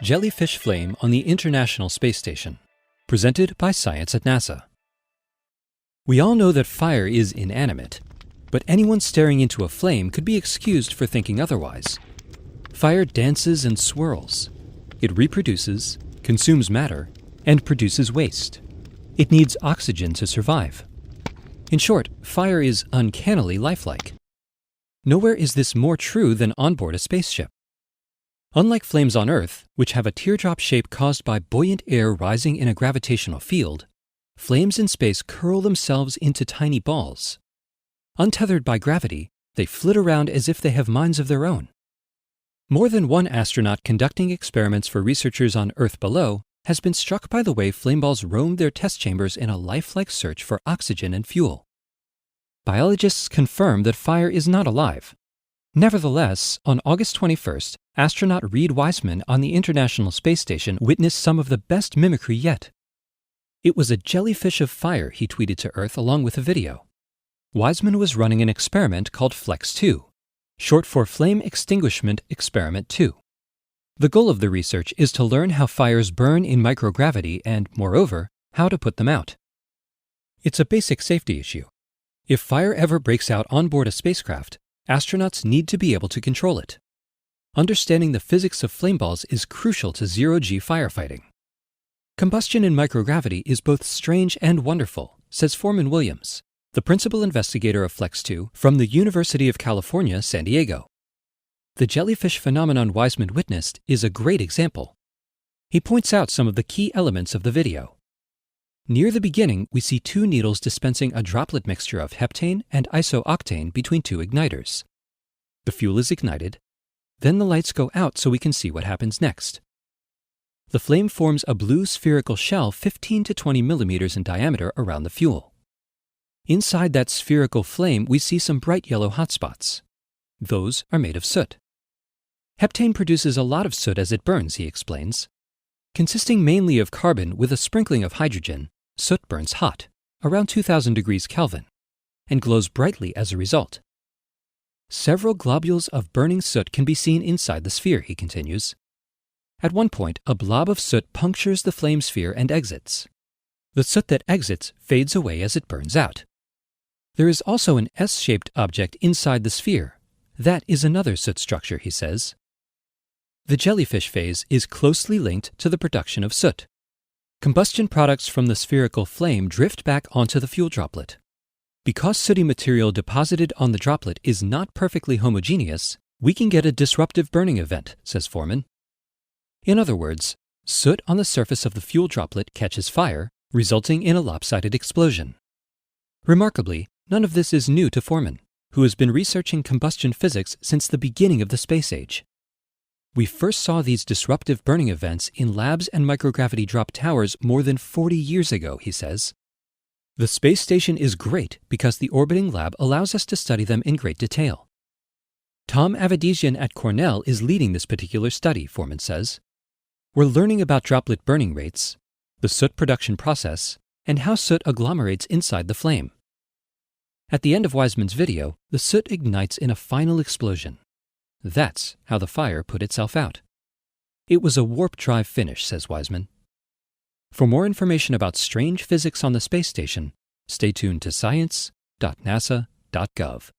Jellyfish Flame on the International Space Station, presented by Science at NASA. We all know that fire is inanimate, but anyone staring into a flame could be excused for thinking otherwise. Fire dances and swirls. It reproduces, consumes matter, and produces waste. It needs oxygen to survive. In short, fire is uncannily lifelike. Nowhere is this more true than on board a spaceship. Unlike flames on Earth, which have a teardrop shape caused by buoyant air rising in a gravitational field, flames in space curl themselves into tiny balls. Untethered by gravity, they flit around as if they have minds of their own. More than one astronaut conducting experiments for researchers on Earth below has been struck by the way flame balls roam their test chambers in a lifelike search for oxygen and fuel. Biologists confirm that fire is not alive. Nevertheless, on August 21st, astronaut Reid Wiseman on the International Space Station witnessed some of the best mimicry yet. It was a jellyfish of fire, he tweeted to Earth along with a video. Wiseman was running an experiment called Flex-2, short for Flame Extinguishment Experiment 2. The goal of the research is to learn how fires burn in microgravity and, moreover, how to put them out. It's a basic safety issue. If fire ever breaks out on board a spacecraft, astronauts need to be able to control it. Understanding the physics of flame balls is crucial to zero-G firefighting. Combustion in microgravity is both strange and wonderful, says Foreman Williams, the principal investigator of Flex-2 from the University of California, San Diego. The jellyfish phenomenon Wiseman witnessed is a great example. He points out some of the key elements of the video. Near the beginning, we see two needles dispensing a droplet mixture of heptane and isooctane between two igniters. The fuel is ignited. Then the lights go out so we can see what happens next. The flame forms a blue spherical shell 15 to 20 millimeters in diameter around the fuel. Inside that spherical flame, we see some bright yellow hotspots. Those are made of soot. Heptane produces a lot of soot as it burns, he explains. Consisting mainly of carbon with a sprinkling of hydrogen, soot burns hot, around 2000 degrees Kelvin, and glows brightly as a result. Several globules of burning soot can be seen inside the sphere, he continues. At one point, a blob of soot punctures the flame sphere and exits. The soot that exits fades away as it burns out. There is also an S-shaped object inside the sphere. That is another soot structure, he says. The jellyfish phase is closely linked to the production of soot. Combustion products from the spherical flame drift back onto the fuel droplet. Because sooty material deposited on the droplet is not perfectly homogeneous, we can get a disruptive burning event, says Foreman. In other words, soot on the surface of the fuel droplet catches fire, resulting in a lopsided explosion. Remarkably, none of this is new to Foreman, who has been researching combustion physics since the beginning of the space age. We first saw these disruptive burning events in labs and microgravity drop towers more than 40 years ago, he says. The space station is great because the orbiting lab allows us to study them in great detail. Tom Avedisian at Cornell is leading this particular study, Foreman says. We're learning about droplet burning rates, the soot production process, and how soot agglomerates inside the flame. At the end of Wiseman's video, the soot ignites in a final explosion. That's how the fire put itself out. It was a warp drive finish, says Wiseman. For more information about strange physics on the space station, stay tuned to science.nasa.gov.